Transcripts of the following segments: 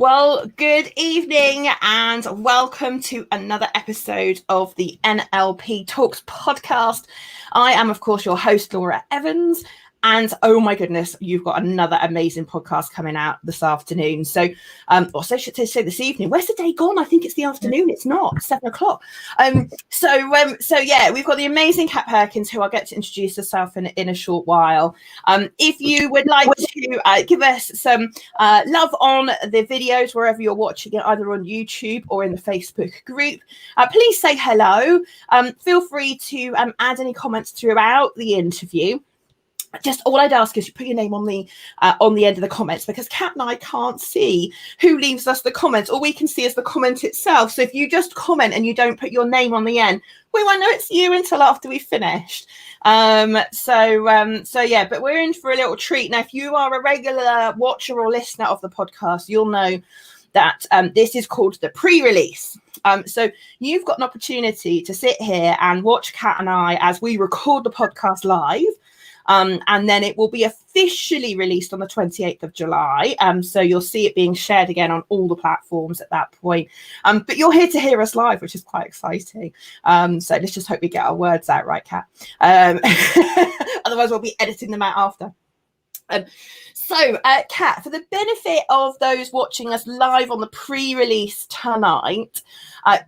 Well, good evening and welcome to another episode of the NLP Talks Podcast. I am, of course, your host, Laura Evans. And oh my goodness, you've got another amazing podcast coming out this afternoon. So, also I should say this evening. Where's the day gone? I think it's the afternoon. It's not 7 o'clock. So yeah, we've got the amazing Kat Perkins, who I'll get to introduce herself in a short while. If you would like to give us some love on the videos wherever you're watching it, either on YouTube or in the Facebook group, please say hello. Feel free to add any comments throughout the interview. Just all I'd ask is you put your name on the end of the comments, because Kat and I can't see who leaves us the comments. All we can see is the comment itself. So if you just comment and you don't put your name on the end, we won't know it's you until after we've finished. So yeah, but we're in for a little treat. Now, if you are a regular watcher or listener of the podcast, you'll know that this is called the pre-release. So you've got an opportunity to sit here and watch Kat and I as we record the podcast live. And then it will be officially released on the 28th of July. So you'll see it being shared again on all the platforms at that point. But you're here to hear us live, which is quite exciting. So let's just hope we get our words out right, Kat. Otherwise, we'll be editing them out after. So, Kat, for the benefit of those watching us live on the pre-release tonight,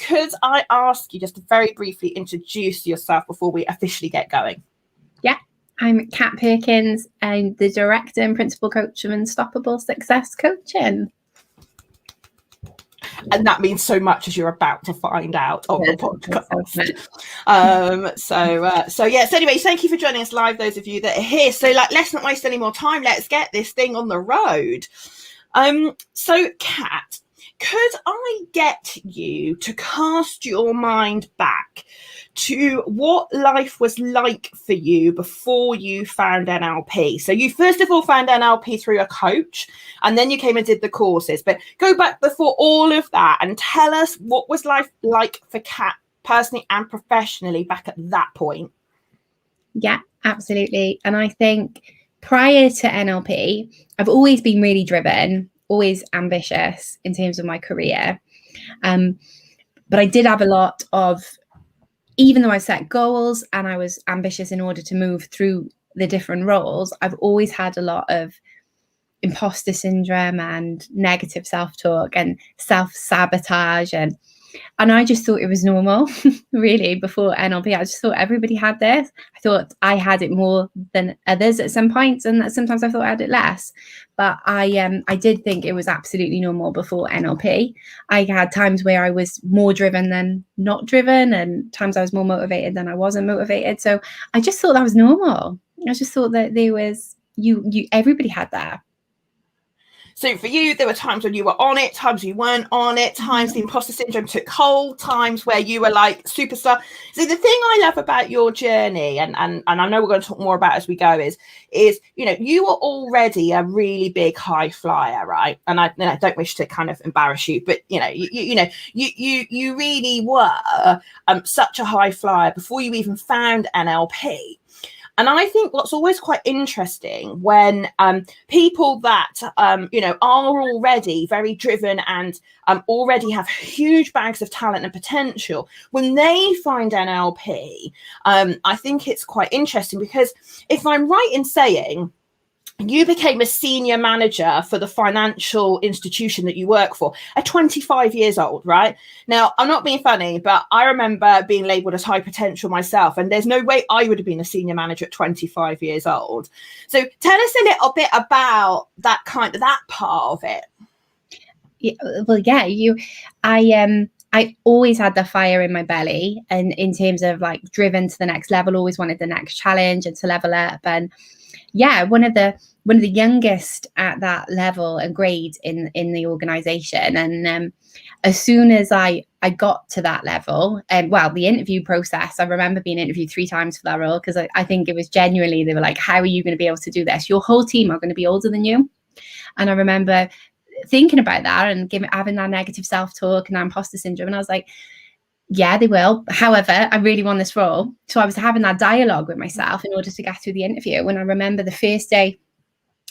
could I ask you just to very briefly introduce yourself before we officially get going? Yeah. I'm Kat Perkins. I'm the director and principal coach of Unstoppable Success Coaching. And that means so much, as you're about to find out on the podcast. So anyway, thank you for joining us live, those of you that are here. So let's not waste any more time. Let's get this thing on the road. So Kat, could I get you to cast your mind back to what life was like for you before you found NLP? So you first of all found NLP through a coach, and then you came and did the courses. But go back before all of that and tell us what was life like for Kat personally and professionally back at that point. Yeah, absolutely. And I think prior to NLP, I've always been really driven, always ambitious in terms of my career. But I did have a lot of, even though I set goals and I was ambitious in order to move through the different roles, I've always had a lot of imposter syndrome and negative self-talk and self-sabotage. And I just thought it was normal, really, before NLP. I just thought everybody had this. I thought I had it more than others at some points, and sometimes I thought I had it less. But I did think it was absolutely normal before NLP. I had times where I was more driven than not driven, and times I was more motivated than I wasn't motivated. So I just thought that was normal. I just thought that there was everybody had that. So for you, there were times when you were on it, times you weren't on it, times the imposter syndrome took hold, times where you were like superstar. See, the thing I love about your journey, and I know we're going to talk more about as we go, is you were already a really big high flyer, right? And I don't wish to kind of embarrass you, but you really were such a high flyer before you even found NLP. And I think what's always quite interesting when people that, are already very driven and already have huge bags of talent and potential, when they find NLP, I think it's quite interesting, because if I'm right in saying you became a senior manager for the financial institution that you work for at 25 years old, right? Now, I'm not being funny, but I remember being labeled as high potential myself, and there's no way I would have been a senior manager at 25 years old. So tell us a little bit about that part of it. Yeah, well, yeah, I always had the fire in my belly, and in terms of like driven to the next level, always wanted the next challenge and to level up. And yeah, one of the youngest at that level and grade in the organization. And as soon as I got to that level, the interview process, I remember being interviewed 3 times for that role, because I think it was genuinely, they were like, how are you going to be able to do this? Your whole team are going to be older than you. And I remember thinking about that and having that negative self-talk and that imposter syndrome. And I was like, yeah, they will. However, I really want this role. So I was having that dialogue with myself in order to get through the interview. When I remember the first day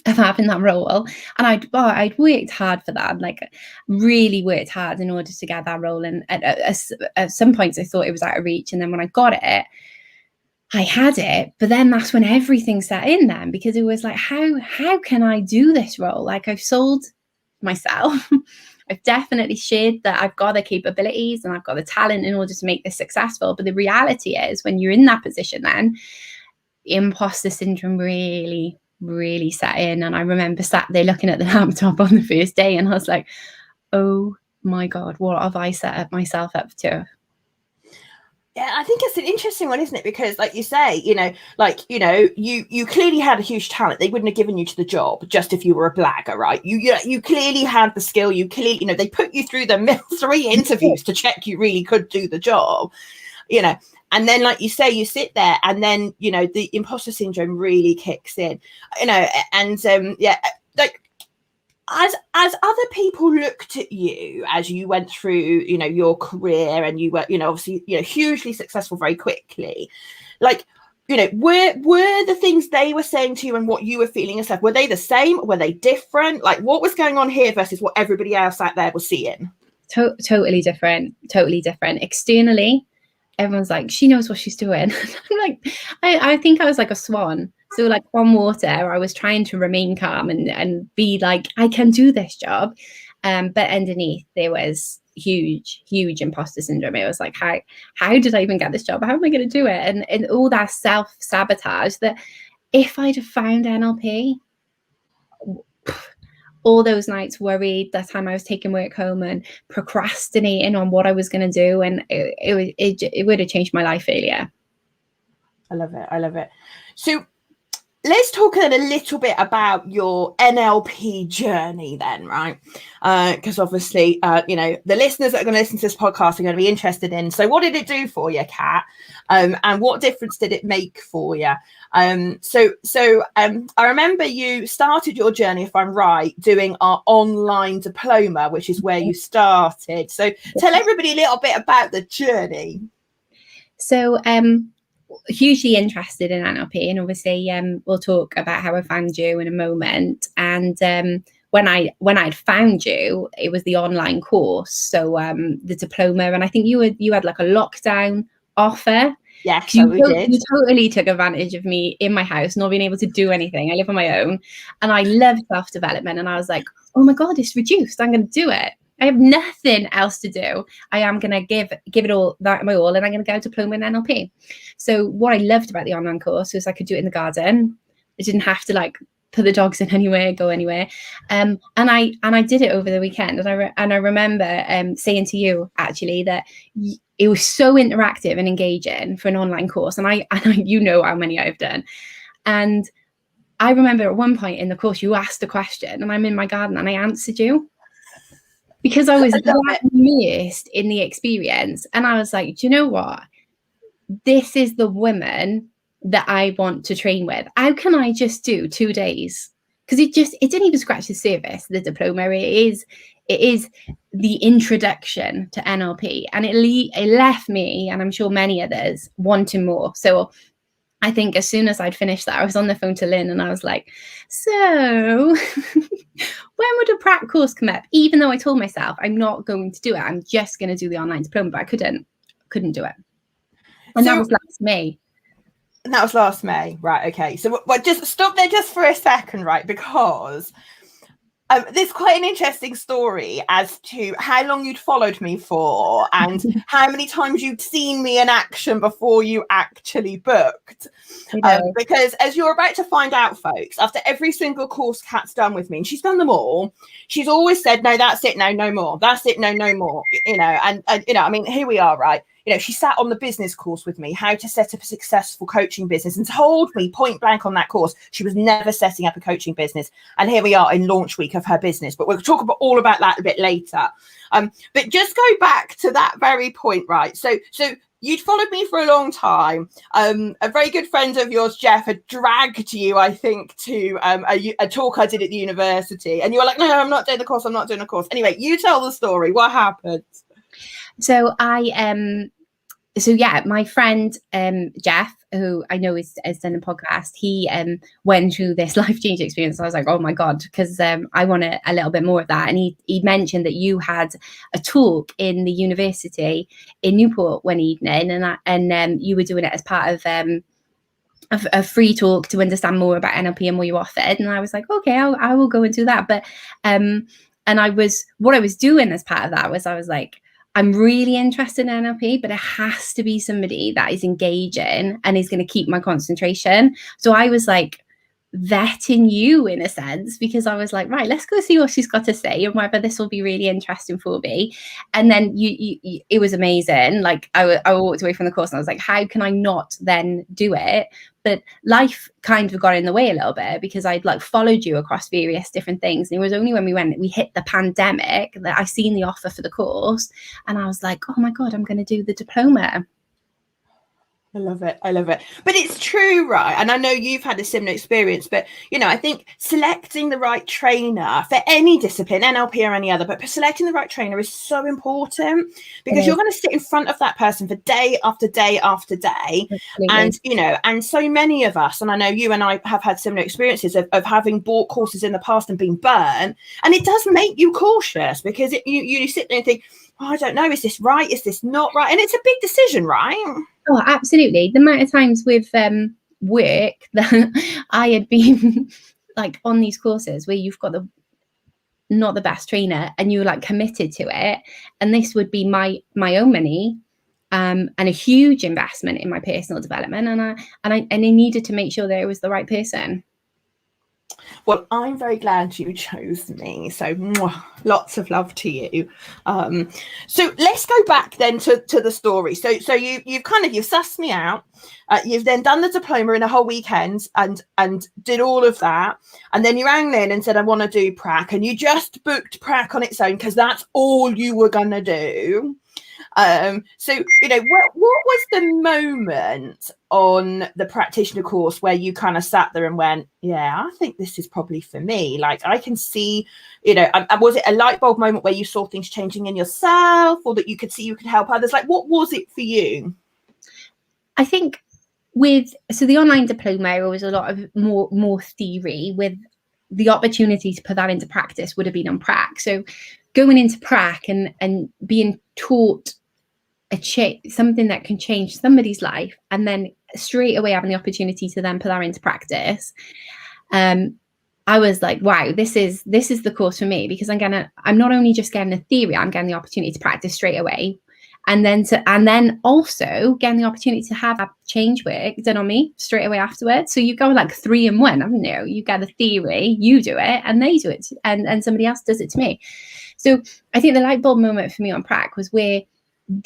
of having that role. And I'd worked hard for that, like really worked hard in order to get that role. And at some points I thought it was out of reach. And then when I got it, I had it, but then that's when everything set in then, because it was like, how can I do this role? Like, I've sold myself. I've definitely shared that I've got the capabilities and I've got the talent in order to make this successful. But the reality is, when you're in that position, then imposter syndrome really, really set in. And I remember sat there looking at the laptop on the first day and I was like, oh my God, what have I set up myself up to? Yeah, I think it's an interesting one, isn't it? Because like you say, you clearly had a huge talent. They wouldn't have given you to the job just if you were a blagger, right? You clearly had the skill. You clearly, they put you through the 3 interviews to check you really could do the job, and then, like you say, you sit there and then, the imposter syndrome really kicks in, as other people looked at you as you went through, your career, and you were, obviously, hugely successful very quickly, like, were the things they were saying to you and what you were feeling yourself, were they the same? Were they different? Like, what was going on here versus what everybody else out there was seeing? Totally different. Externally, everyone's like, she knows what she's doing. I'm like, I think I was like a swan. So like on water, I was trying to remain calm and be like, I can do this job. But underneath there was huge imposter syndrome. It was like, how did I even get this job? How am I going to do it? And all that self-sabotage that if I'd have found NLP, all those nights worried, that time I was taking work home and procrastinating on what I was going to do. And it would have changed my life failure. I love it. So let's talk a little bit about your NLP journey then, right? Because obviously, the listeners that are going to listen to this podcast are going to be interested in, so what did it do for you, Kat? And what difference did it make for you? So I remember you started your journey, if I'm right, doing our online diploma, which is where you started. So tell everybody a little bit about the journey. So, hugely interested in NLP, and obviously we'll talk about how I found you in a moment. And when I'd found you, it was the online course, so the diploma, and I think you had like a lockdown offer. Yeah, so we did. You totally took advantage of me in my house, not being able to do anything. I live on my own, and I love self-development, and I was like, oh my God, it's reduced, I'm going to do it. I have nothing else to do. I am going to give it all that my all, and I'm going to go diploma in NLP. So what I loved about the online course was I could do it in the garden. I didn't have to like put the dogs in anywhere, go anywhere. And I did it over the weekend. And I remember saying to you actually that it was so interactive and engaging for an online course. And I you know how many I've done. And I remember at one point in the course you asked a question, and I'm in my garden and I answered you, because I was that immersed in the experience. And I was like, do you know what? This is the woman that I want to train with. How can I just do 2 days? Because it didn't even scratch the surface, the diploma. It is the introduction to NLP. And it left me, and I'm sure many others, wanting more. So I think as soon as I'd finished that, I was on the phone to Lynn and I was like, so when would a prac course come up? Even though I told myself I'm not going to do it, I'm just going to do the online diploma, but I couldn't do it. And that was last May. And that was last May, right? Okay. So just stop there just for a second, right? Because there's quite an interesting story as to how long you'd followed me for and how many times you'd seen me in action before you actually booked. Because as you're about to find out, folks, after every single course Kat's done with me, and she's done them all, she's always said, no, that's it, no more. That's it, no more. And I mean, here we are, right? She sat on the business course with me, how to set up a successful coaching business, and told me point blank on that course she was never setting up a coaching business. And here we are in launch week of her business. But we'll talk all about that a bit later. But just go back to that very point, right? So you'd followed me for a long time. A very good friend of yours, Jeff, had dragged you, I think, to a talk I did at the university. And you were like, no, I'm not doing the course. I'm not doing a course. Anyway, you tell the story. What happened? So so yeah, my friend Jeff, who I know has done a podcast, he went through this life-changing experience. So I was like, oh my God, because I want a little bit more of that. And he mentioned that you had a talk in the university in Newport one evening, and you were doing it as part of a free talk to understand more about NLP and what you offered. And I was like, okay, I will go and do that. But and what I was doing as part of that was I was like, I'm really interested in NLP, but it has to be somebody that is engaging and is going to keep my concentration. So I was like vetting you in a sense, because I was like, right, let's go see what she's got to say and whether this will be really interesting for me. And then you it was amazing. Like I walked away from the course and I was like, how can I not then do it? But life kind of got in the way a little bit, because I'd like followed you across various different things. And it was only when we hit the pandemic that I seen the offer for the course. And I was like, oh my God, I'm going to do the diploma. I love it. I love it. But it's true, right? And I know you've had a similar experience, but, I think selecting the right trainer for any discipline, NLP or any other, but selecting the right trainer is so important, because you're going to sit in front of that person for day after day after day. Absolutely. And, and so many of us, and I know you and I have had similar experiences of having bought courses in the past and been burnt. And it does make you cautious, because you sit there and think, oh, I don't know, is this right? Is this not right? And it's a big decision, right? Oh, absolutely. The amount of times with work that I had been like on these courses where you've got not the best trainer and you're like committed to it, and this would be my own money and a huge investment in my personal development, and I needed to make sure that it was the right person. Well, I'm very glad you chose me. So lots of love to you. So let's go back then to the story. So you've sussed me out. You've then done the diploma in a whole weekend and did all of that. And then you rang in and said, I want to do prac. And you just booked prac on its own because that's all you were going to do. So, what was the moment on the practitioner course where you kind of sat there and went, yeah, I think this is probably for me. Like I can see, was it a light bulb moment where you saw things changing in yourself, or that you could see you could help others? Like, what was it for you? I think so the online diploma, it was a lot of more theory, with the opportunity to put that into practice would have been on prac. So going into prac and being taught something that can change somebody's life, and then straight away having the opportunity to then put that into practice, I was like, wow, this is the course for me, because I'm not only just getting the theory, I'm getting the opportunity to practice straight away, and then also getting the opportunity to have that change work done on me straight away afterwards. So you go like 3 in 1, haven't you? You get the theory, you do it, and they do it, and somebody else does it to me. So I think the light bulb moment for me on prac was where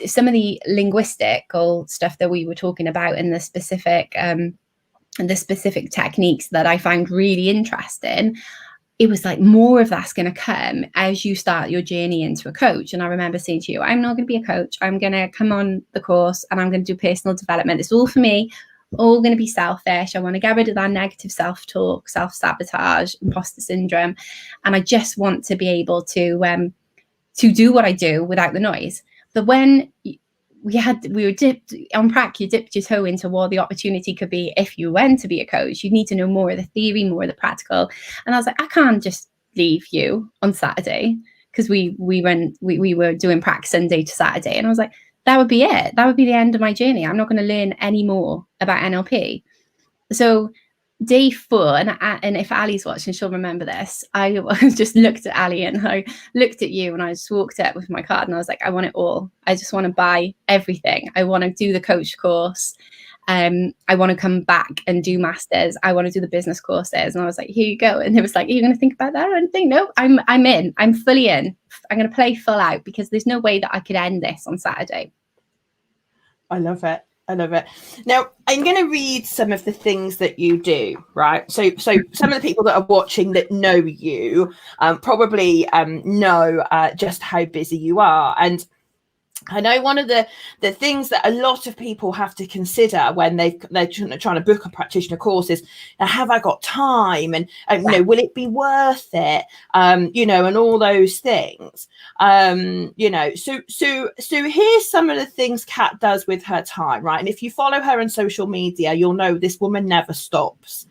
some of the linguistical stuff that we were talking about, and the specific techniques that I found really interesting, it was like more of that's going to come as you start your journey into a coach. And I remember saying to you, I'm not going to be a coach. I'm going to come on the course and I'm going to do personal development. It's all for me, all going to be selfish. I want to get rid of that negative self-talk, self-sabotage, imposter syndrome. And I just want to be able to do what I do without the noise. But when we were dipped on prac, you dipped your toe into what the opportunity could be if you went to be a coach. You need to know more of the theory, more of the practical. And I was like, I can't just leave you on Saturday, because we were doing prac Sunday to Saturday. And I was like, that would be it. That would be the end of my journey. I'm not going to learn any more about NLP. So day 4, and if Ali's watching, she'll remember this. I just looked at Ali and I looked at you, and I just walked up with my card and I was like, I want it all. I just want to buy everything. I want to do the coach course. I want to come back and do masters. I want to do the business courses. And I was like, here you go. And it was like, are you going to think about that or anything? No, I'm in. I'm fully in. I'm going to play full out, because there's no way that I could end this on Saturday. I love it. I love it. Now, I'm going to read some of the things that you do, right? So some of the people that are watching that know you probably know just how busy you are. And I know one of the things that a lot of people have to consider when they're trying to book a practitioner course is, have I got time, and you know, will it be worth it, you know, and all those things, you know. So here's some of the things Kat does with her time, right? And if you follow her on social media, you'll know this woman never stops.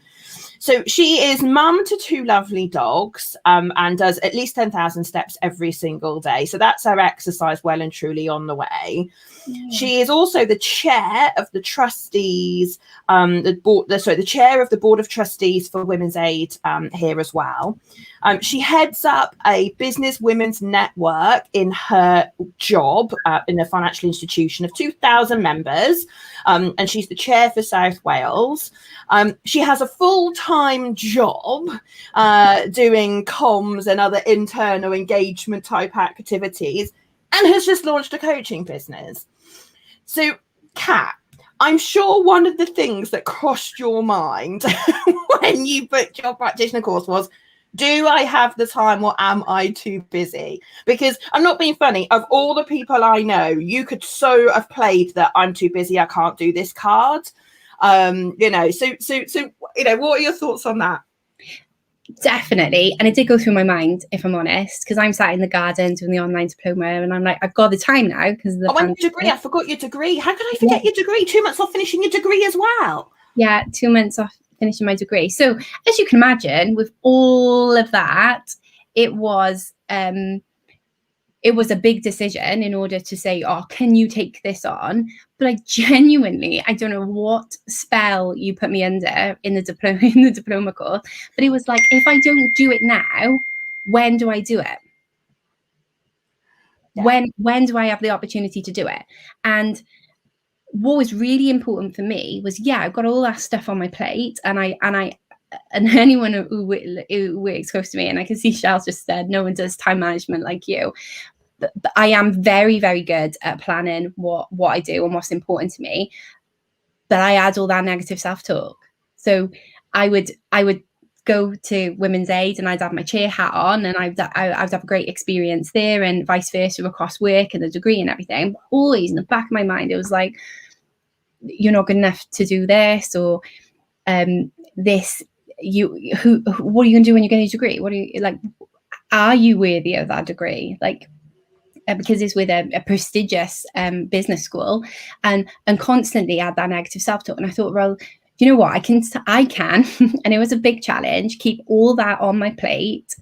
So she is mum to 2 lovely dogs, and does at least 10,000 steps every single day. So that's her exercise well and truly on the way. Yeah. She is also the chair of the trustees, the chair of the board of trustees for Women's Aid here as well. She heads up a business women's network in her job in a financial institution of 2,000 members, and she's the chair for South Wales. She has a full-time job doing comms and other internal engagement type activities, and has just launched a coaching business. So, Kat, I'm sure one of the things that crossed your mind when you booked your practitioner course was, do I have the time, or am I too busy? Because I'm not being funny. Of all the people I know, you could so have played that I'm too busy, I can't do this card. You know, so you know, what are your thoughts on that? Definitely. And it did go through my mind, if I'm honest, because I'm sat in the garden doing the online diploma, and I'm like, I've got the time now because of the your degree. I forgot your degree. How could I forget your degree? 2 months off finishing your degree as well. Yeah, 2 months off finishing my degree. So as you can imagine, with all of that, it was a big decision in order to say, oh, can you take this on? But I don't know what spell you put me under in the diploma course, but it was like, if I don't do it now, when do I do it? Yeah. When do I have the opportunity to do it? And what was really important for me was, I've got all that stuff on my plate, and anyone who works close to me, and I can see Shell's just said, no one does time management like you. But I am very, very good at planning what I do and what's important to me. But I add all that negative self-talk. So I would go to Women's Aid, and I'd have my chair hat on, and I'd have a great experience there, and vice versa across work and the degree and everything. But always in the back of my mind, it was like, you're not good enough to do this, or what are you going to do when you get a degree? What are you like? Are you worthy of that degree? Like, because it's with a prestigious business school, and constantly add that negative self-talk. And I thought, well, you know what, I can, and it was a big challenge, keep all that on my plate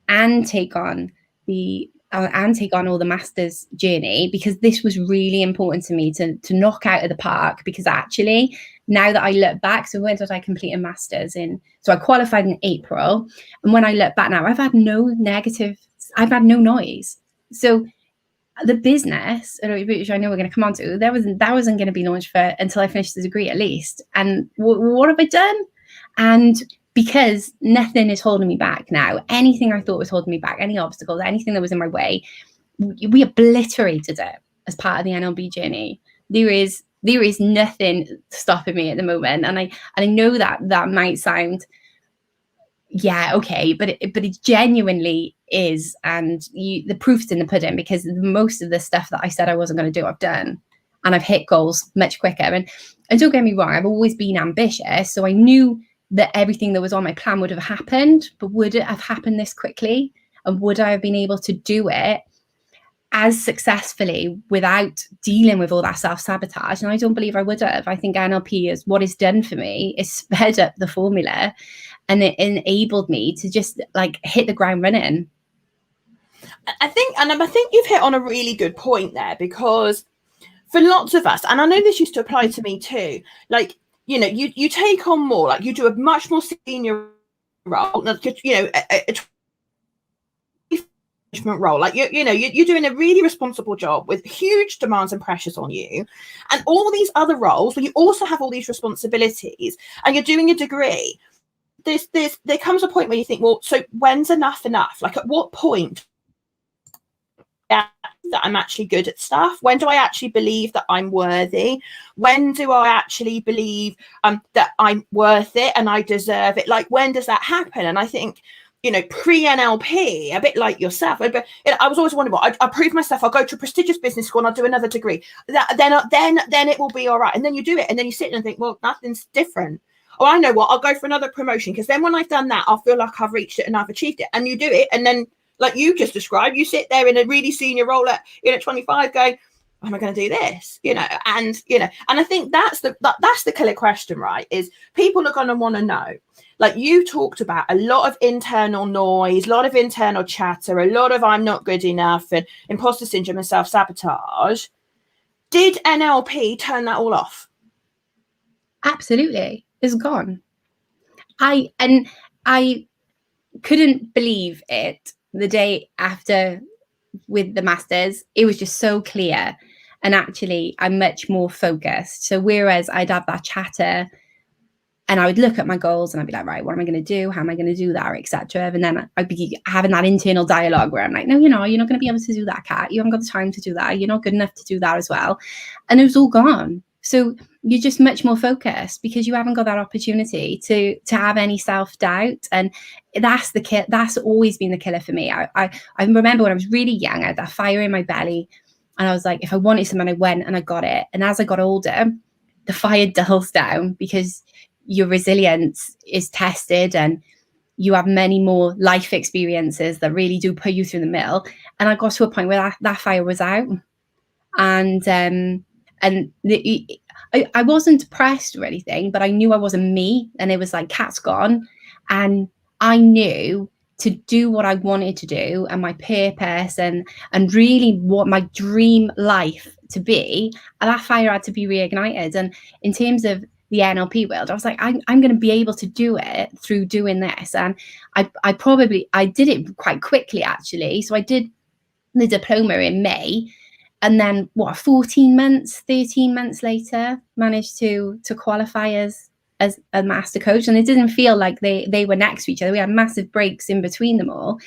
and take on all the master's journey, because this was really important to me to knock out of the park. Because actually, now that I look back, so when did I complete a master's in? So I qualified in April, and when I look back now, I've had no noise. So the business, which I know we're going to come on to, that wasn't going to be launched until I finished the degree at least. And what have I done? And because nothing is holding me back now, anything I thought was holding me back, any obstacles, anything that was in my way, we obliterated it as part of the NLP journey. There is nothing stopping me at the moment. And I know that might sound, okay, but it genuinely is. And the proof's in the pudding, because most of the stuff that I said I wasn't going to do, I've done, and I've hit goals much quicker. And don't get me wrong, I've always been ambitious, so I knew that everything that was on my plan would have happened, but would it have happened this quickly? And would I have been able to do it as successfully without dealing with all that self-sabotage? And I don't believe I would have. I think NLP is what it's done for me, is sped up the formula, and it enabled me to just like hit the ground running. I think you've hit on a really good point there, because for lots of us, and I know this used to apply to me too, like, you know, you take on more, like you do a much more senior role, you know, a management role, like you're doing a really responsible job with huge demands and pressures on you, and all these other roles where you also have all these responsibilities, and you're doing a degree. There comes a point where you think, well, so when's enough? Like, at what point that I'm actually good at stuff? When do I actually believe that I'm worthy? When do I actually believe that I'm worth it and I deserve it? Like, when does that happen? And I think pre-NLP, a bit like yourself. But I was always wondering, well, I prove myself. I'll go to a prestigious business school and I'll do another degree. Then it will be all right. And then you do it, and then you sit and think, well, nothing's different. Oh, I know what. I'll go for another promotion, because then when I've done that, I'll feel like I've reached it and I've achieved it. And you do it, and then, like you just described, you sit there in a really senior role at 25, going, am I going to do this? And I think that's the killer question, right? Is people are going to want to know. Like you talked about, a lot of internal noise, a lot of internal chatter, a lot of I'm not good enough and imposter syndrome and self-sabotage. Did NLP turn that all off? Absolutely. It's gone. I couldn't believe it the day after with the masters. It was just so clear. And actually, I'm much more focused. So whereas I'd have that chatter, and I would look at my goals and I'd be like, right, what am I going to do? How am I going to do that, etc. And then I'd be having that internal dialogue where I'm like, no, you're not going to be able to do that, Kat. You haven't got the time to do that. You're not good enough to do that as well. And it was all gone. So you're just much more focused because you haven't got that opportunity to have any self-doubt. And that's that's always been the killer for me. I remember when I was really young, I had that fire in my belly. And I was like, if I wanted something, I went and I got it. And as I got older, the fire dulls down because your resilience is tested and you have many more life experiences that really do put you through the mill. And I got to a point where that fire was out. And I wasn't depressed or anything, but I knew I wasn't me. And it was like, Kat's gone. And I knew to do what I wanted to do and my purpose and really what my dream life to be, and that fire had to be reignited. And in terms of the NLP world, I was like, I'm going to be able to do it through doing this. And I did it quite quickly, actually. So I did the diploma in May, and then 13 months later, managed to qualify as a master coach. And it didn't feel like they were next to each other. We had massive breaks in between them all.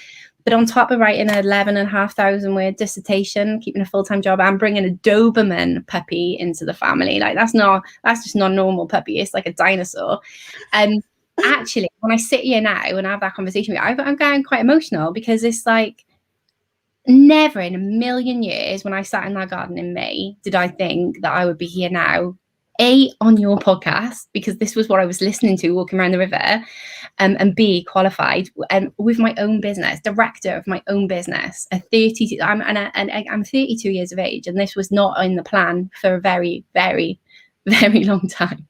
But on top of writing an 11,500 word dissertation, keeping a full-time job, and bringing a Doberman puppy into the family, like that's just not a normal puppy. It's like a dinosaur. And actually, when I sit here now and have that conversation with you, I'm getting quite emotional, because it's like, never in a million years when I sat in that garden in May did I think that I would be here now, A, on your podcast, because this was what I was listening to walking around the river, and B, qualified and with my own business, director of my own business at 32. I'm 32 years of age, and this was not in the plan for a very, very, very long time.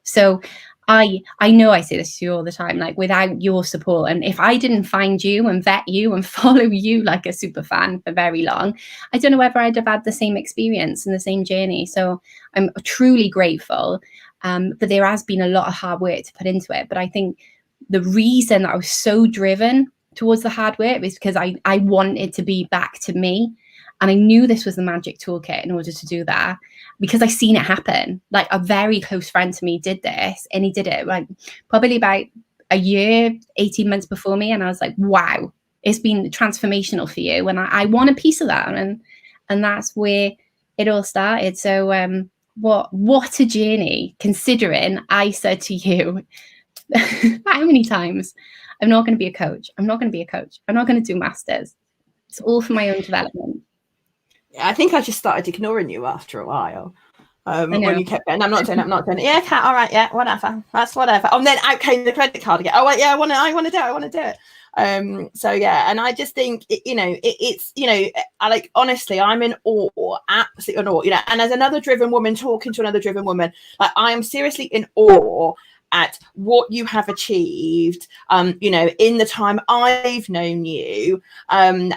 So I know I say this to you all the time, like without your support, and if I didn't find you and vet you and follow you like a super fan for very long, I don't know whether I'd have had the same experience and the same journey. So I'm truly grateful. But there has been a lot of hard work to put into it. But I think the reason that I was so driven towards the hard work is because I wanted to be back to me. And I knew this was the magic toolkit in order to do that, because I seen it happen. Like a very close friend to me did this, and he did it like probably about a year, 18 months before me. And I was like, wow, it's been transformational for you. And I want a piece of that. And that's where it all started. So what a journey, considering I said to you how many times, I'm not going to be a coach. I'm not going to be a coach. I'm not going to do masters. It's all for my own development. I think I just started ignoring you after a while. When you kept going, I'm not doing it. Yeah, Kat, all right, yeah, whatever. That's whatever. And then out came the credit card again. Oh, wait, yeah, I want to do it. So yeah, and I just think it's I like, honestly, I'm in awe, absolutely in awe. And as another driven woman talking to another driven woman, like I am seriously in awe at what you have achieved, in the time I've known you, and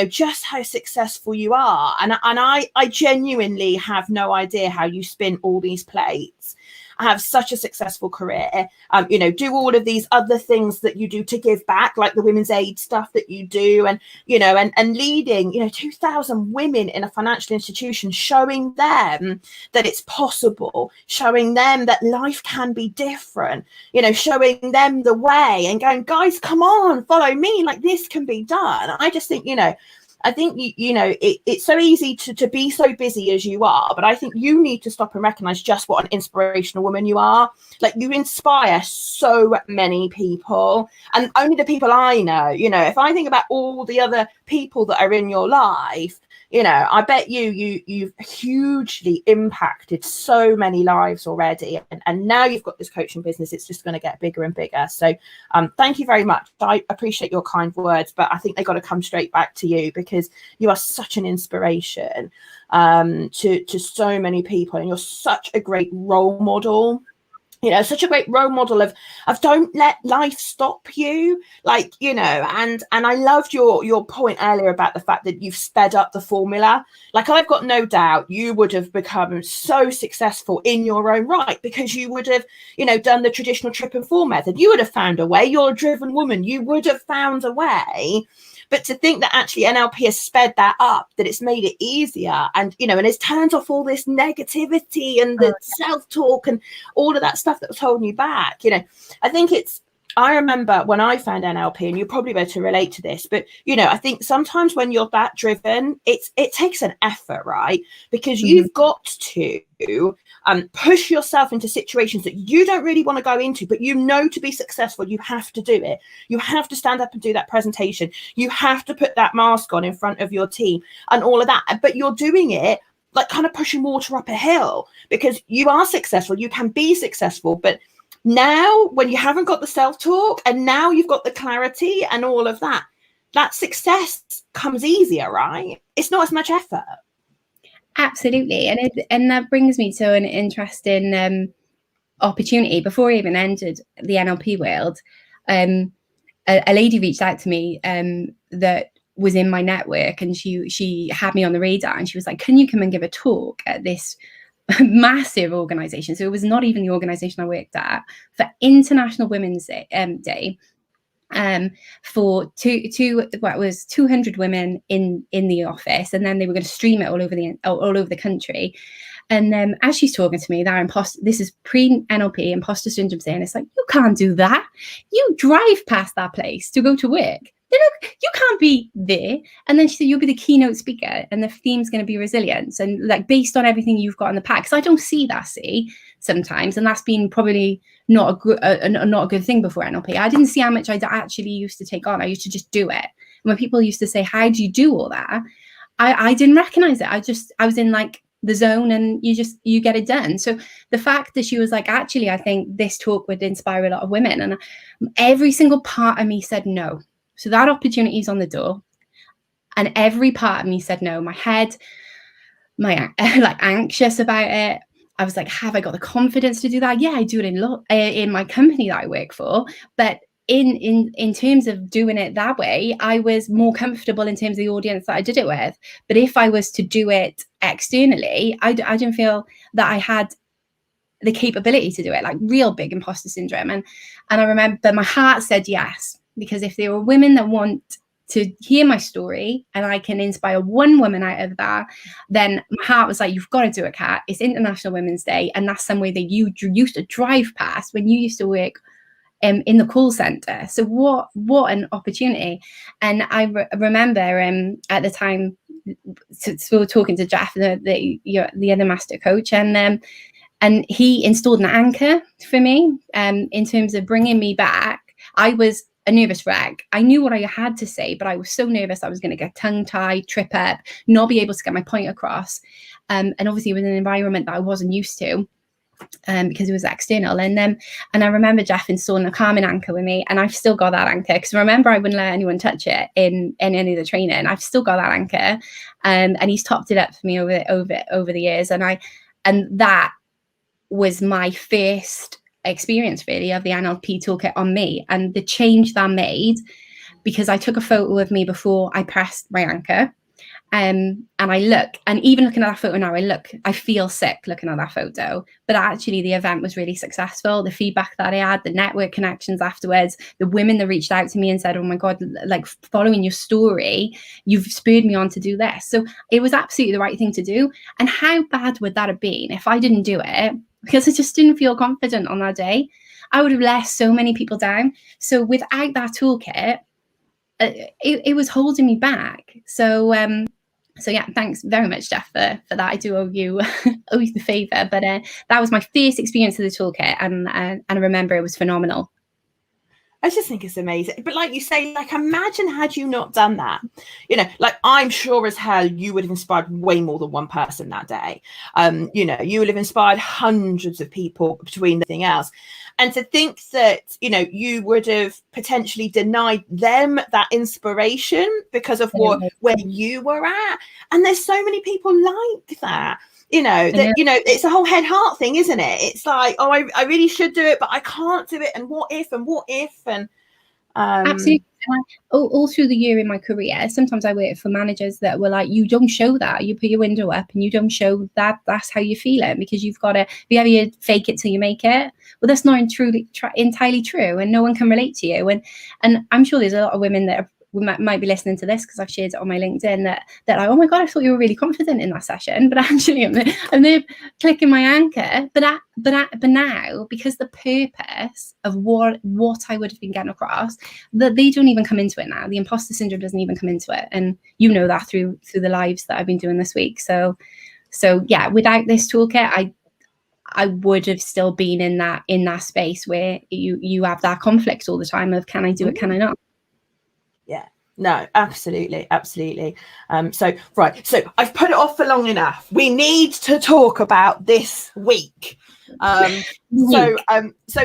just how successful you are. And I genuinely have no idea how you spin all these plates. I have such a successful career, do all of these other things that you do to give back, like the women's aid stuff that you do, and leading 2,000 women in a financial institution, showing them that it's possible, showing them that life can be different, showing them the way and going, guys, come on, follow me, like this can be done. I just think, I think, it's so easy to be so busy as you are, but I think you need to stop and recognize just what an inspirational woman you are. Like, you inspire so many people, and only the people I know. If I think about all the other people that are in your life, I bet you've hugely impacted so many lives already, and now you've got this coaching business. It's just going to get bigger and bigger. So thank you very much. I appreciate your kind words, but I think they got to come straight back to you, because you are such an inspiration to so many people, and you're such a great role model. Such a great role model of don't let life stop you, and I loved your point earlier about the fact that you've sped up the formula. Like, I've got no doubt you would have become so successful in your own right, because you would have, done the traditional trip and fall method. You would have found a way. You're a driven woman. You would have found a way. But to think that actually NLP has sped that up, that it's made it easier, and and it's turned off all this negativity and the self-talk and all of that stuff that was holding you back. I think I remember when I found NLP, and you're probably better to relate to this, but I think sometimes when you're that driven, it takes an effort, right? Because you've got to push yourself into situations that you don't really want to go into, but to be successful, you have to do it. You have to stand up and do that presentation. You have to put that mask on in front of your team and all of that. But you're doing it like kind of pushing water up a hill, because you are successful. You can be successful, but now when you haven't got the self-talk, and now you've got the clarity and all of that, that success comes easier, right? It's not as much effort. Absolutely. And that brings me to an interesting opportunity. Before I even entered the NLP world, a lady reached out to me that was in my network, and she had me on the radar, and she was like, can you come and give a talk at this massive organization? So it was not even the organization I worked at, for International Women's Day, for 200 women in the office, and then they were going to stream it all over the country. And as she's talking to me, this is pre-NLP, imposter syndrome, saying, it's like, you can't do that. You drive past that place to go to work. You can't be there. And then she said, you'll be the keynote speaker, and the theme's going to be resilience, and like based on everything you've got in the pack. Because I don't see that sometimes, and that's been probably not a good thing before NLP. I didn't see how much I actually used to take on. I used to just do it. And when people used to say, how do you do all that? I didn't recognize it. I was in like the zone, and you get it done. So the fact that she was like, actually, I think this talk would inspire a lot of women, and every single part of me said no. So that opportunity is on the door, and every part of me said no. My head, like anxious about it. I was like, have I got the confidence to do that? Yeah, I do it in my company that I work for, but in terms of doing it that way, I was more comfortable in terms of the audience that I did it with. But if I was to do it externally, I didn't feel that I had the capability to do it, like real big imposter syndrome. And I remember my heart said yes, because if there were women that want to hear my story and I can inspire one woman out of that, then my heart was like, you've got to do it, Kat. It's International Women's Day, and that's somewhere that you used to drive past when you used to work in the call center. So what an opportunity. And I remember at the time, we were talking to Jeff, the other master coach, and he installed an anchor for me in terms of bringing me back. I was a nervous wreck. I knew what I had to say, but I was so nervous I was going to get tongue-tied, trip up, not be able to get my point across. And obviously it was an environment that I wasn't used to because it was external. And I remember Jeff installing a calming anchor with me, and I've still got that anchor, because remember, I wouldn't let anyone touch it in any of the training. I've still got that anchor, and he's topped it up for me over the years. And that was my first experience really of the NLP toolkit on me, and the change that made, because I took a photo of me before I pressed my anchor, and I look, and even looking at that photo now, I feel sick looking at that photo, but actually the event was really successful. The feedback that I had, the network connections afterwards, the women that reached out to me and said, oh my God, like following your story, you've spurred me on to do this. So it was absolutely the right thing to do. And how bad would that have been if I didn't do it? Because I just didn't feel confident on that day. I would have let so many people down. So without that toolkit, it was holding me back. So yeah, thanks very much, Jeff, for that. I do owe you the favor. But that was my first experience of the toolkit, and I remember it was phenomenal. I just think it's amazing. But like you say, like, imagine had you not done that, you know, like, I'm sure as hell you would have inspired way more than one person that day. You know, you would have inspired hundreds of people between everything else. And to think that, you know, you would have potentially denied them that inspiration because of where you were at. And there's so many people like that. You know, that, you know, it's a whole head heart thing, isn't it? It's like, oh, I really should do it, but I can't do it. And what if? And absolutely. All through the year in my career, sometimes I worked for managers that were like, you don't show that. You put your window up and you don't show that. That's how you feel it, because you've got to you fake it till you make it. Well, that's not entirely true, and no one can relate to you. And I'm sure there's a lot of women that might be listening to this, because I've shared it on my LinkedIn, that they're like, oh my God, I thought you were really confident in that session, but actually I'm there clicking my anchor. But now, because the purpose of what I would have been getting across, that they don't even come into it now. The imposter syndrome doesn't even come into it, and you know that through the lives that I've been doing this week. So yeah, without this toolkit, I would have still been in that space where you have that conflict all the time of, can I do it, can I not? Yeah, no, absolutely. So I've put it off for long enough. We need to talk about this week. So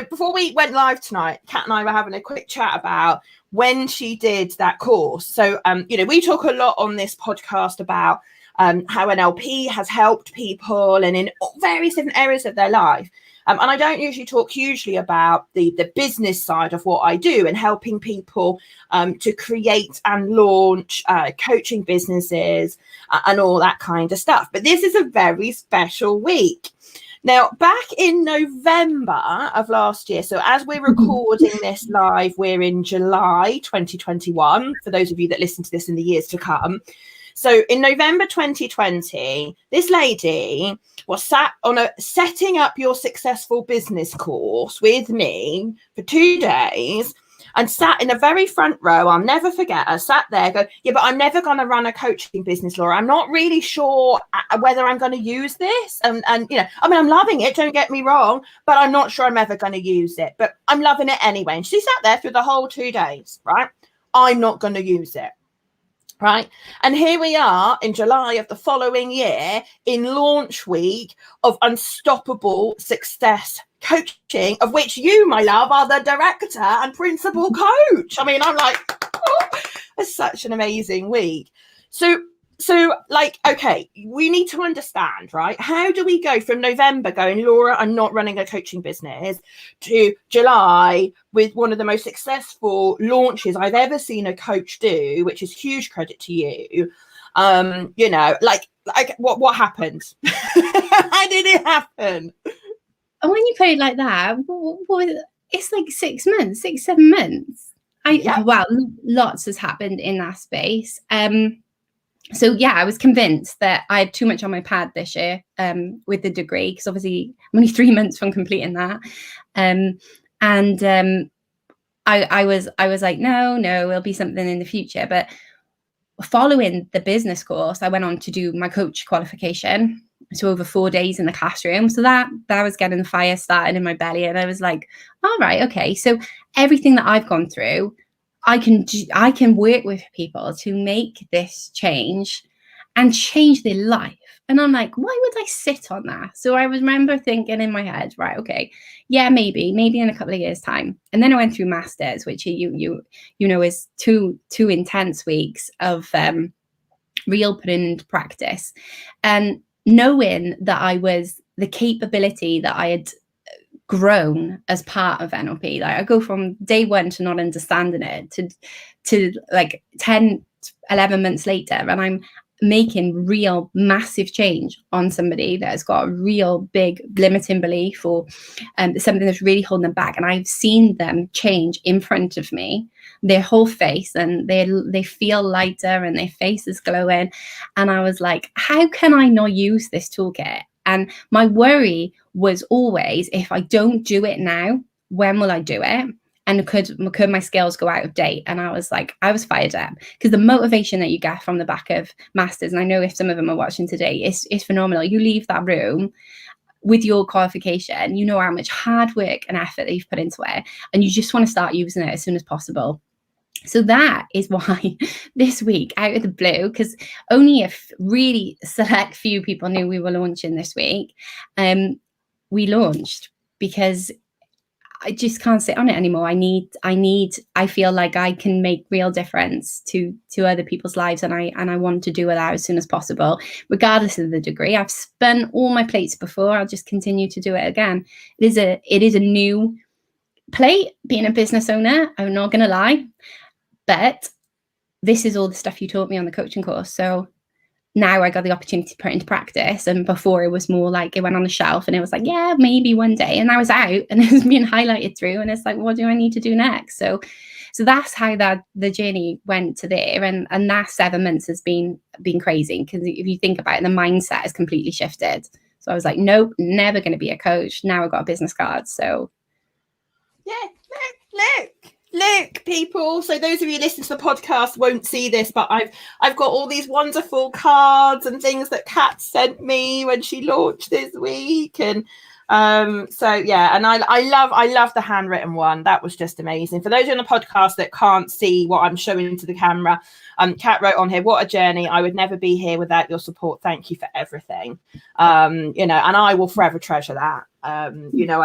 before we went live tonight, Kat and I were having a quick chat about when she did that course. So you know, we talk a lot on this podcast about how NLP has helped people and in various different areas of their life. And I don't usually talk hugely about the business side of what I do and helping people to create and launch coaching businesses and all that kind of stuff. But this is a very special week. Now, back in November of last year, so as we're recording this live, we're in July 2021, for those of you that listen to this in the years to come. So in November 2020, this lady was sat on a Setting Up Your Successful Business course with me for 2 days, and sat in a very front row. I'll never forget her, sat there, go, yeah, but I'm never going to run a coaching business, Laura. I'm not really sure whether I'm going to use this. And you know, I mean, I'm loving it, don't get me wrong, but I'm not sure I'm ever going to use it. But I'm loving it anyway. And she sat there through the whole 2 days, right? I'm not going to use it. Right. And here we are in July of the following year in launch week of Unstoppable Success Coaching, of which you, my love, are the director and principal coach. I mean, I'm like, oh, it's such an amazing week. So like, okay, we need to understand, right? How do we go from November going, Laura, I'm not running a coaching business, to July with one of the most successful launches I've ever seen a coach do, which is huge credit to you. You know, like what happened? How did it happen? And when you put it like that, it's like 6-7 months. Wow, lots has happened in that space. So yeah, I was convinced that I had too much on my pad this year with the degree, because obviously I'm only 3 months from completing that. I was like, no, it'll be something in the future. But following the business course, I went on to do my coach qualification. So over 4 days in the classroom. So that was getting the fire started in my belly. And I was like, all right, okay. So everything that I've gone through, I can work with people to make this change and change their life. And I'm like, why would I sit on that? So I remember thinking in my head, right, okay, yeah, maybe in a couple of years' time. And then I went through masters, which you know is two intense weeks of real putting into practice, and knowing that I was the capability that I had grown as part of NLP. Like, I go from day one to not understanding it to like 10, 11 months later, and I'm making real massive change on somebody that has got a real big limiting belief or something that's really holding them back. And I've seen them change in front of me, their whole face, and they feel lighter and their face is glowing. And I was like, how can I not use this toolkit? And my worry was always, if I don't do it now, when will I do it? And could my skills go out of date? And I was fired up, because the motivation that you get from the back of masters, and I know if some of them are watching today, is phenomenal. You leave that room with your qualification, you know how much hard work and effort that you've put into it, and you just want to start using it as soon as possible. So that is why this week, out of the blue, because only a really select few people knew we were launching this week, we launched, because I just can't sit on it anymore. I feel like I can make real difference to other people's lives, and I want to do that as soon as possible, regardless of the degree. I've spun all my plates before. I'll just continue to do it again. It is a new plate being a business owner. I'm not going to lie, but this is all the stuff you taught me on the coaching course. So now I got the opportunity to put it into practice. And before, it was more like it went on the shelf and it was like, yeah, maybe one day. And I was out and it was being highlighted through. And it's like, what do I need to do next? So that's how the journey went to there. And that 7 months has been crazy, because if you think about it, the mindset has completely shifted. So I was like, nope, never going to be a coach. Now I've got a business card. So yeah, look, people. So those of you listening to the podcast won't see this, but I've got all these wonderful cards and things that Kat sent me when she launched this week, and so yeah, and I love the handwritten one. That was just amazing. For those on the podcast that can't see what I'm showing into the camera, Kat wrote on here, "What a journey! I would never be here without your support. Thank you for everything." And I will forever treasure that. I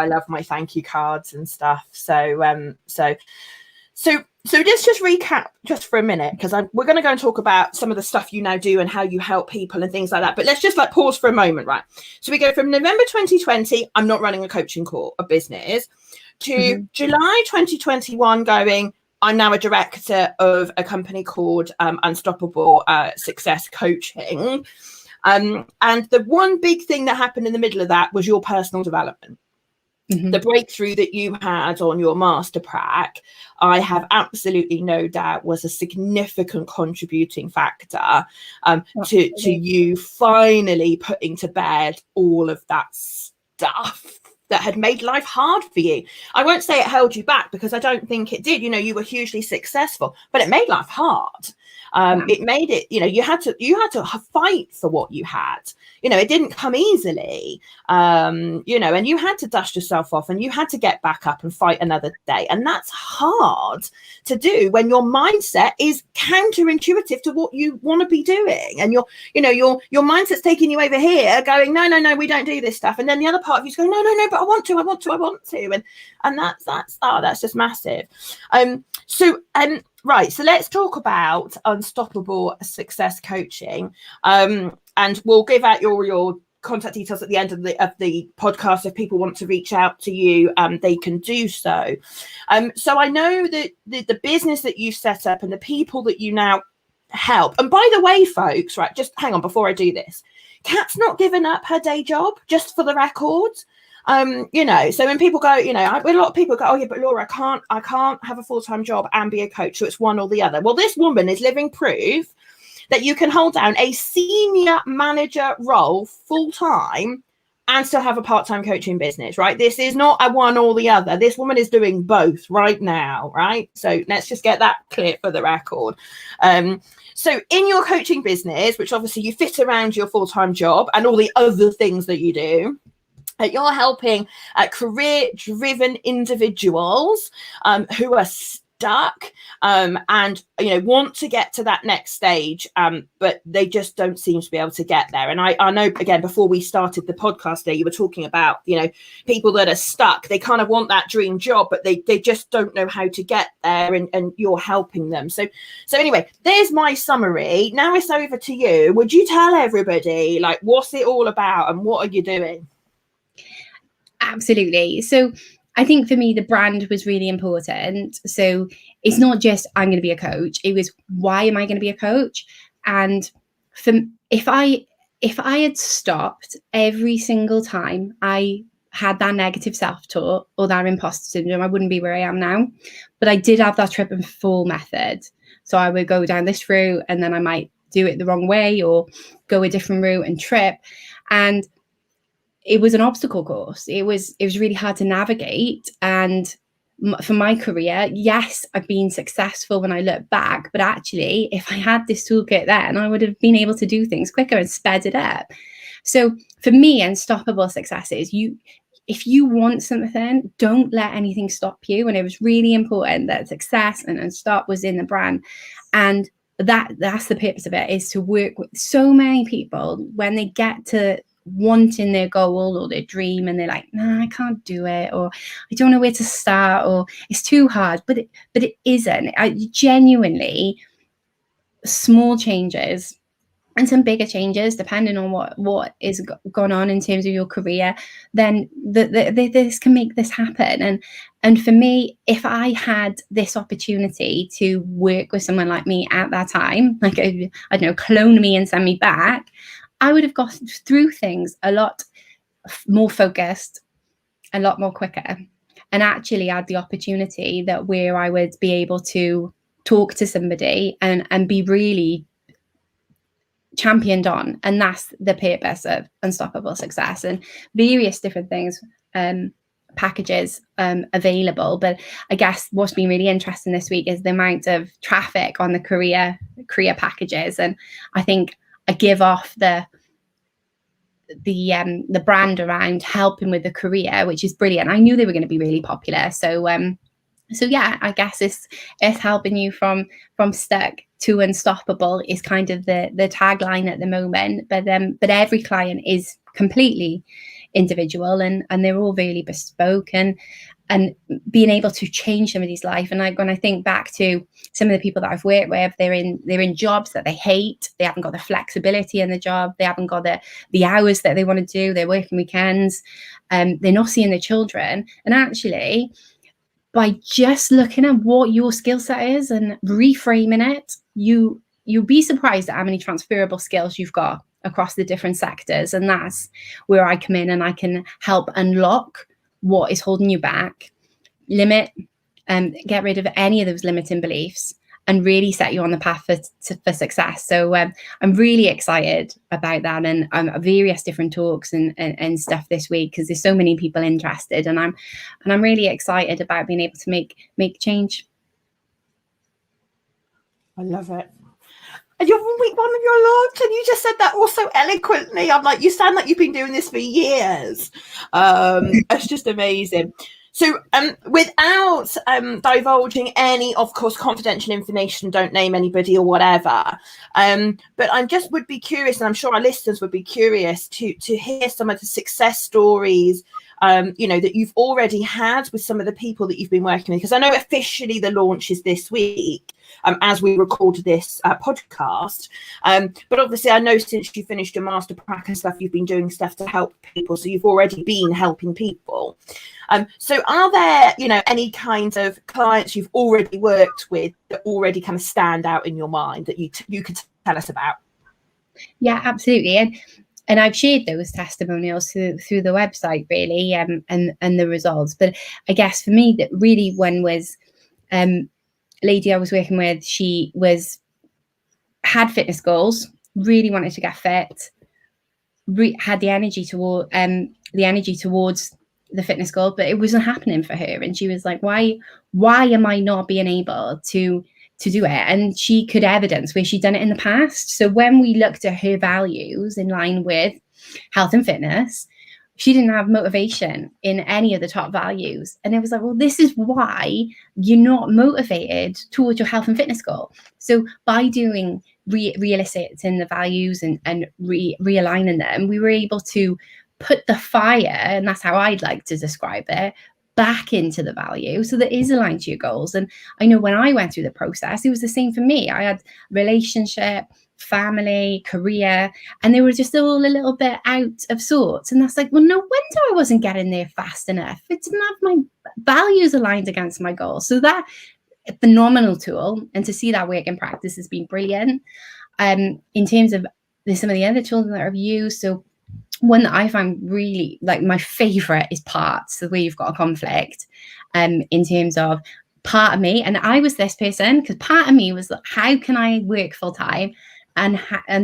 love my thank you cards and stuff. So let's just recap just for a minute, because we're going to go and talk about some of the stuff you now do and how you help people and things like that. But let's just pause for a moment, right? So we go from November 2020, I'm not running a coaching course, a business, to July 2021 going, I'm now a director of a company called Unstoppable Success Coaching. And the one big thing that happened in the middle of that was your personal development. The breakthrough that you had on your master prac, I have absolutely no doubt was a significant contributing factor to you finally putting to bed all of that stuff that had made life hard for you. I won't say it held you back, because I don't think it did. You were hugely successful, but it made life hard. It made it, you had to fight for what you had. It didn't come easily, and you had to dust yourself off, and you had to get back up and fight another day. And that's hard to do when your mindset is counterintuitive to what you want to be doing. And your mindset's taking you over here going, no, we don't do this stuff. And then the other part of you's going, no, but I want to. And that's just massive. Right. So let's talk about Unstoppable Success Coaching. And we'll give out your contact details at the end of the podcast. If people want to reach out to you, they can do so. So I know that the business that you've set up and the people that you now help. And by the way, folks, right, just hang on before I do this. Kat's not given up her day job, just for the record. So when people go, a lot of people go, oh yeah, but Laura, I can't have a full-time job and be a coach. So it's one or the other. Well, this woman is living proof that you can hold down a senior manager role full-time and still have a part-time coaching business, right? This is not a one or the other. This woman is doing both right now, right? So let's just get that clear for the record. So in your coaching business, which obviously you fit around your full-time job and all the other things that you do, you're helping career-driven individuals who are stuck and want to get to that next stage, but they just don't seem to be able to get there. And I know, again, before we started the podcast there, you were talking about people that are stuck. They kind of want that dream job, but they just don't know how to get there, and you're helping them. So anyway, there's my summary. Now it's over to you. Would you tell everybody what's it all about and what are you doing? Absolutely. So I think for me, the brand was really important. So it's not just I'm going to be a coach. It was, why am I going to be a coach? And if I had stopped every single time I had that negative self-talk or that imposter syndrome, I wouldn't be where I am now. But I did have that trip and fall method. So I would go down this route and then I might do it the wrong way or go a different route and trip. And it was an obstacle course. It was really hard to navigate. And for my career, yes, I've been successful when I look back, but actually, if I had this toolkit then, I would have been able to do things quicker and sped it up. So for me, unstoppable success is if you want something, don't let anything stop you. And it was really important that success and stop was in the brand. And that's the purpose of it, is to work with so many people when they get to wanting their goal or their dream and they're like, no, I can't do it, or I don't know where to start, or it's too hard. But it isn't. Genuinely, small changes and some bigger changes, depending on what is gone on in terms of your career, then this can make this happen. And for me, if I had this opportunity to work with someone like me at that time, like I don't know, clone me and send me back, I would have got through things a lot more focused, a lot more quicker, and actually had the opportunity that where I would be able to talk to somebody and be really championed on. And that's the purpose of Unstoppable Success, and various different things, packages available. But I guess what's been really interesting this week is the amount of traffic on the career packages. And I think I give off the brand around helping with the career, which is brilliant. I knew they were going to be really popular. So yeah, I guess it's helping you from stuck to unstoppable is kind of the tagline at the moment. But every client is completely individual, and they're all really bespoke, and being able to change somebody's life. And when I think back to some of the people that I've worked with, they're in jobs that they hate. They haven't got the flexibility in the job. They haven't got the hours that they want to do. They're working weekends. They're not seeing their children. And actually, by just looking at what your skill set is and reframing it, you'll be surprised at how many transferable skills you've got across the different sectors. And that's where I come in, and I can help unlock what is holding you back, limit and get rid of any of those limiting beliefs, and really set you on the path for success. So I'm really excited about that, and various different talks and stuff this week, because there's so many people interested, and I'm really excited about being able to make change. I love it. And you're week one of your launch, and you just said that all so eloquently. I'm like, you sound like you've been doing this for years. It's just amazing. So without divulging any, of course, confidential information, don't name anybody or whatever, but I just would be curious, and I'm sure our listeners would be curious to hear some of the success stories that you've already had with some of the people that you've been working with. Because I know officially the launch is this week, as we record this podcast. But obviously I know since you finished your master prac and stuff, you've been doing stuff to help people. So you've already been helping people. So are there, any kinds of clients you've already worked with that already kind of stand out in your mind that you could tell us about? Yeah, absolutely. And I've shared those testimonials through the website, really, and the results. But I guess for me, that really one was a lady I was working with. She had fitness goals, really wanted to get fit, had the energy towards the fitness goal, but it wasn't happening for her. And she was like, why am I not being able to do it? And she could evidence where she'd done it in the past. So when we looked at her values in line with health and fitness, she didn't have motivation in any of the top values. And it was like, well, this is why you're not motivated towards your health and fitness goal. So by doing realistic in the values and realigning them, we were able to put the fire, and that's how I'd like to describe it, back into the value so that is aligned to your goals. And I know when I went through the process, it was the same for me. I had relationship, family, career, and they were just all a little bit out of sorts. And that's like, well, no wonder I wasn't getting there fast enough. It didn't have my values aligned against my goals. So that a phenomenal tool, and to see that work in practice has been brilliant. In terms of some of the other tools that I've used, so one that I find really like my favorite is parts, the way you've got a conflict, in terms of part of me, and I was this person, because part of me was like, how can I work full time, and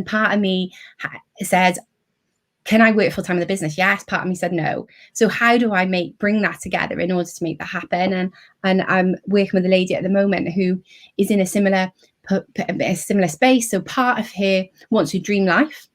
part of me said, can I work full time in the business? Yes. Part of me said no. So how do I bring that together in order to make that happen? And I'm working with a lady at the moment who is in a similar space. So part of her wants a dream life.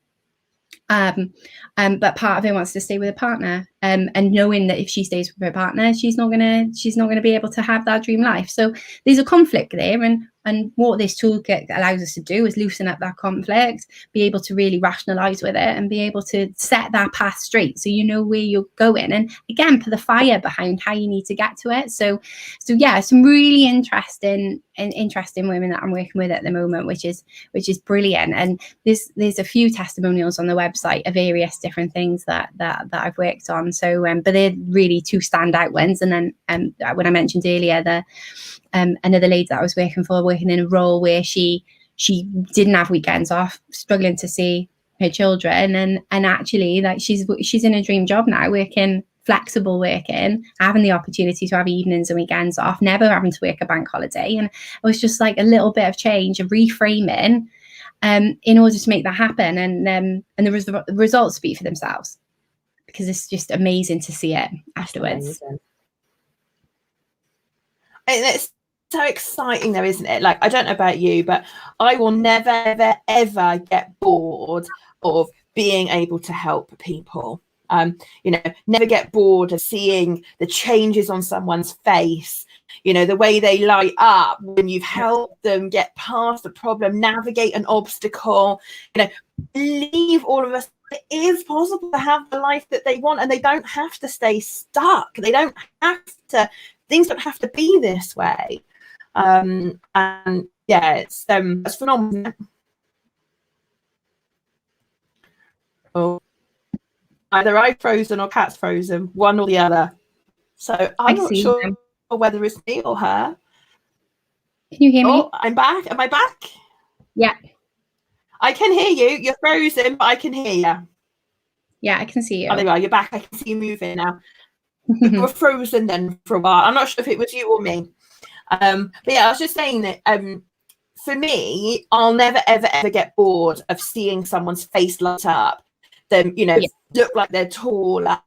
But part of it wants to stay with a partner, and knowing that if she stays with her partner, she's not gonna be able to have that dream life. So there's a conflict there, and what this toolkit allows us to do is loosen up that conflict, be able to really rationalize with it, and be able to set that path straight so you know where you're going, and again put the fire behind how you need to get to it. So yeah, some really interesting women that I'm working with at the moment, which is brilliant. And there's a few testimonials on the website of various different things that I've worked on. So but they're really two standout ones. And then when I mentioned earlier another lady that I was working in a role where she didn't have weekends off, struggling to see her children, and actually like she's in a dream job now, working flexible, having the opportunity to have evenings and weekends off, never having to work a bank holiday. And it was just like a little bit of change, of reframing, in order to make that happen. And the results speak for themselves, because it's just amazing to see it afterwards. And it's so exciting though, isn't it? Like, I don't know about you, but I will never, ever, ever get bored of being able to help people. Never get bored of seeing the changes on someone's face, the way they light up when you've helped them get past a problem, navigate an obstacle, believe all of us it is possible to have the life that they want, and they don't have to stay stuck. Things don't have to be this way. And yeah, it's phenomenal. Oh, either I've frozen or Kat's frozen, one or the other. So I'm not sure whether it's me or her. Can you hear me? Oh, I'm back. Am I back? Yeah. I can hear you. You're frozen, but I can hear you. Yeah, I can see you. Oh, there you are. You're back. I can see you moving now. You were frozen then for a while. I'm not sure if it was you or me. But yeah, I was just saying that for me, I'll never, ever, ever get bored of seeing someone's face light up, them, look like they're taller,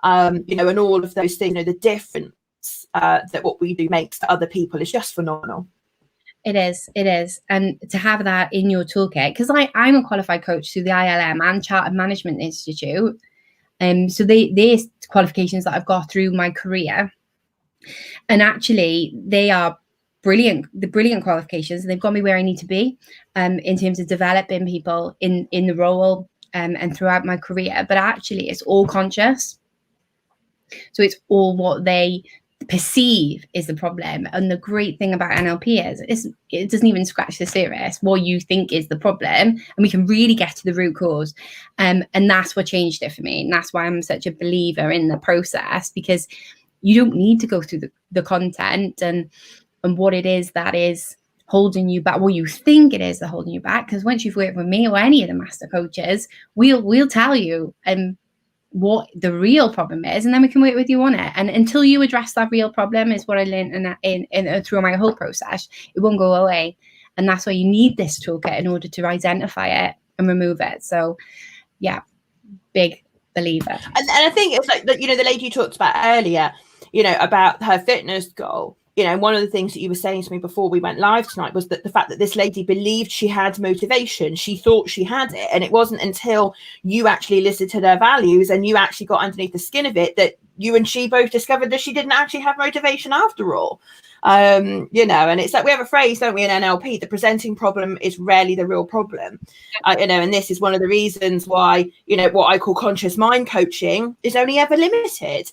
and all of those things. The difference that what we do makes to other people is just phenomenal. It is. And to have that in your toolkit, because I'm a qualified coach through the ILM and Chartered Management Institute. So these qualifications that I've got through my career, and actually they are brilliant qualifications. They've got me where I need to be in terms of developing people in the role and throughout my career. But actually it's all conscious. So it's all what they perceive is the problem. And the great thing about NLP is it doesn't even scratch the surface what you think is the problem, and we can really get to the root cause. And that's what changed it for me, and that's why I'm such a believer in the process, because you don't need to go through the content and what it is that is holding you back, what you think it is that holding you back. Because once you've worked with me or any of the master coaches, we'll tell you what the real problem is, and then we can work with you on it. And until you address that real problem, is what I learned in through my whole process, it won't go away. And that's why you need this toolkit in order to identify it and remove it. So yeah, big believer. And I think it's like the lady you talked about earlier, about her fitness goal. One of the things that you were saying to me before we went live tonight was that the fact that this lady believed she had motivation, she thought she had it. And it wasn't until you actually listened to their values and you actually got underneath the skin of it that you and she both discovered that she didn't actually have motivation after all. And it's like we have a phrase, don't we, in NLP, the presenting problem is rarely the real problem. And this is one of the reasons why, what I call conscious mind coaching is only ever limited,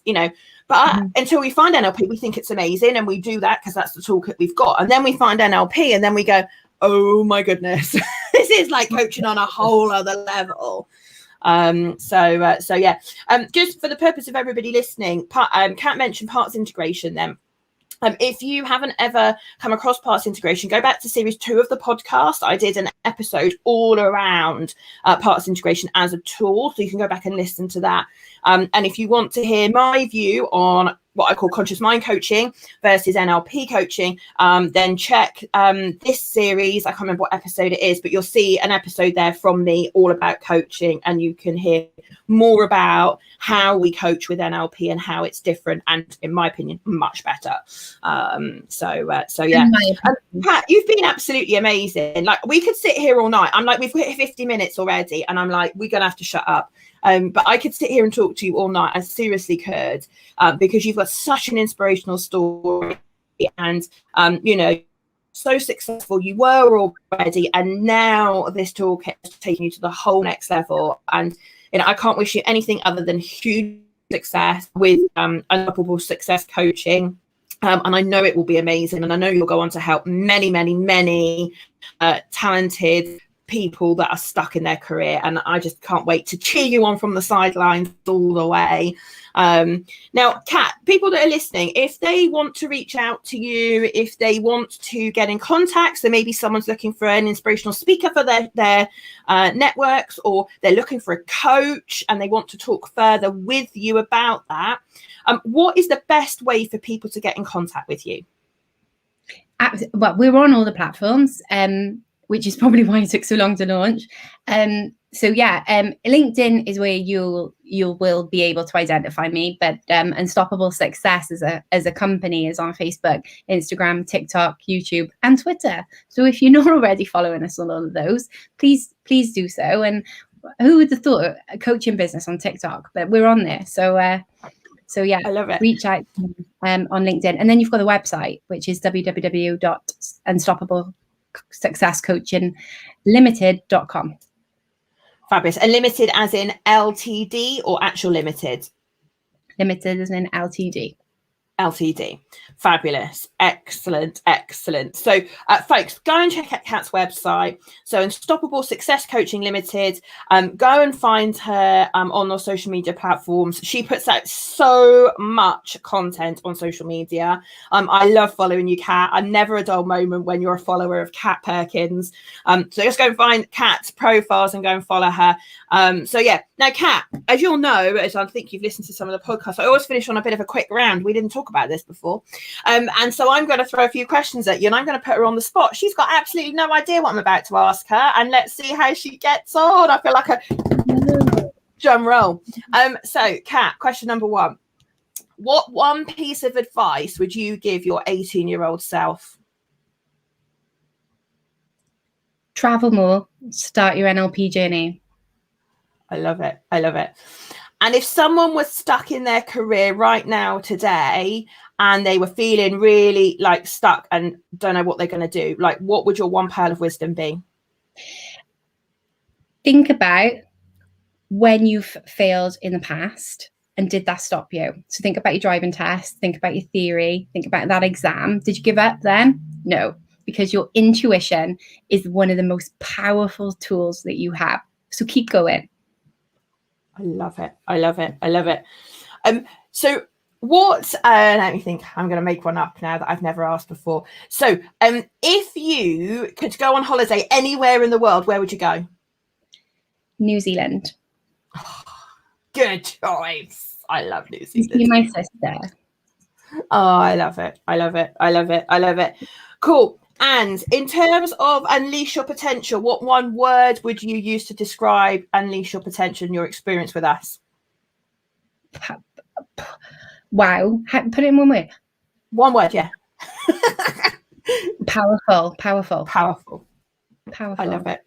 But until we find NLP, we think it's amazing, and we do that because that's the toolkit we've got. And then we find NLP, and then we go, oh my goodness, this is like coaching on a whole other level. So yeah. Just for the purpose of everybody listening, Kat mentioned parts integration then. If you haven't ever come across parts integration, go back to series 2 of the podcast. I did an episode all around parts integration as a tool, so you can go back and listen to that. And if you want to hear my view on, what I call conscious mind coaching versus NLP coaching, then check this series. I can't remember what episode it is, but you'll see an episode there from me all about coaching, and you can hear more about how we coach with NLP and how it's different, and in my opinion, much better. So yeah. Pat, you've been absolutely amazing. Like, we could sit here all night. I'm like, we've hit 50 minutes already, and I'm like, we're gonna have to shut up. But I could sit here and talk to you all night. I seriously could, because you've got such an inspirational story, and you know, so successful you were already, and now this toolkit has taken you to the whole next level. And you know, I can't wish you anything other than huge success with Unstoppable Success Coaching. And I know it will be amazing, and I know you'll go on to help many, many, many talented people that are stuck in their career, and I just can't wait to cheer you on from the sidelines all the way. Now, Kat, people that are listening, if they want to reach out to you, if they want to get in contact, so maybe someone's looking for an inspirational speaker for their networks, or they're looking for a coach and they want to talk further with you about that, what is the best way for people to get in contact with you? Well, we're on all the platforms, which is probably why it took so long to launch. So yeah, LinkedIn is where you will be able to identify me, but Unstoppable Success as a company is on Facebook, Instagram, TikTok, YouTube, and Twitter. So if you're not already following us on all of those, please do so. And who would have thought a coaching business on TikTok? But we're on there. So yeah, I love it. Reach out on LinkedIn, and then you've got the website, which is www.unstoppablesuccesscoachinglimited.com. Fabulous. And limited as in LTD or actual limited? Limited as in LTD. LTD. Fabulous. Excellent. So folks, go and check out Kat's website. So Unstoppable Success Coaching Limited. Go and find her on our social media platforms. She puts out so much content on social media. I love following you, Kat. I never a dull moment when you're a follower of Kat Perkins. So just go and find Kat's profiles and go and follow her. So yeah. Now, Kat, as you'll know, as I think you've listened to some of the podcasts, I always finish on a bit of a quick round. We didn't talk about this before. And so I'm going to throw a few questions at you, and I'm going to put her on the spot. She's got absolutely no idea what I'm about to ask her, and let's see how she gets on. I feel like a drum roll. So, Kat, question number 1. What one piece of advice would you give your 18-year-old self? Travel more. Start your NLP journey. I love it. And if someone was stuck in their career right now today, and they were feeling really like stuck and don't know what they're going to do, like, what would your one pearl of wisdom be? Think about when you've failed in the past, and did that stop you? So think about your driving test, think about your theory, think about that exam. Did you give up then? No, because your intuition is one of the most powerful tools that you have. So keep going. I love it. So what, let me think, I'm going to make one up now that I've never asked before. So if you could go on holiday anywhere in the world, where would you go? New Zealand. Oh, good choice. I love New Zealand. You see my sister. Oh, I love it. Cool. And in terms of unleash your potential, what one word would you use to describe unleash your potential and your experience with us? Wow. Put it in one word. One word, yeah. Powerful. I love it.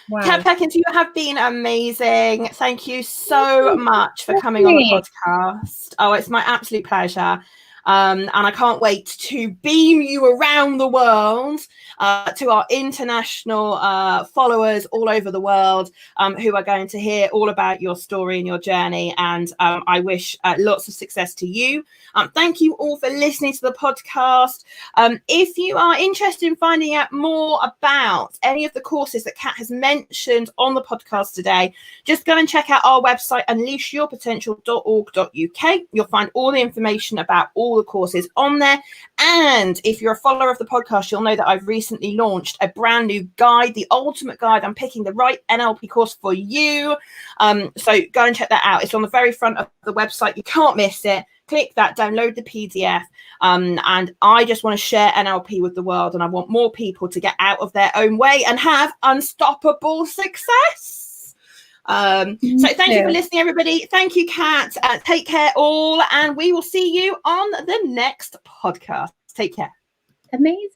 Wow. Kat Perkins, you have been amazing. Thank you so much for coming on the podcast. Oh, it's my absolute pleasure. And I can't wait to beam you around the world to our international followers all over the world who are going to hear all about your story and your journey. And I wish lots of success to you. Thank you all for listening to the podcast. If you are interested in finding out more about any of the courses that Kat has mentioned on the podcast today, just go and check out our website, unleashyourpotential.org.uk. You'll find all the information about all the courses on there. And if you're a follower of the podcast, you'll know that I've recently launched a brand new guide, the ultimate guide on picking the right NLP course for you. So go and check that out. It's on the very front of the website. You can't miss it. click that, download the PDF. And I just want to share NLP with the world, and I want more people to get out of their own way and have unstoppable success. So thank you for listening, everybody. Thank you, Kat. Take care all, and we will see you on the next podcast. Take care. Amazing.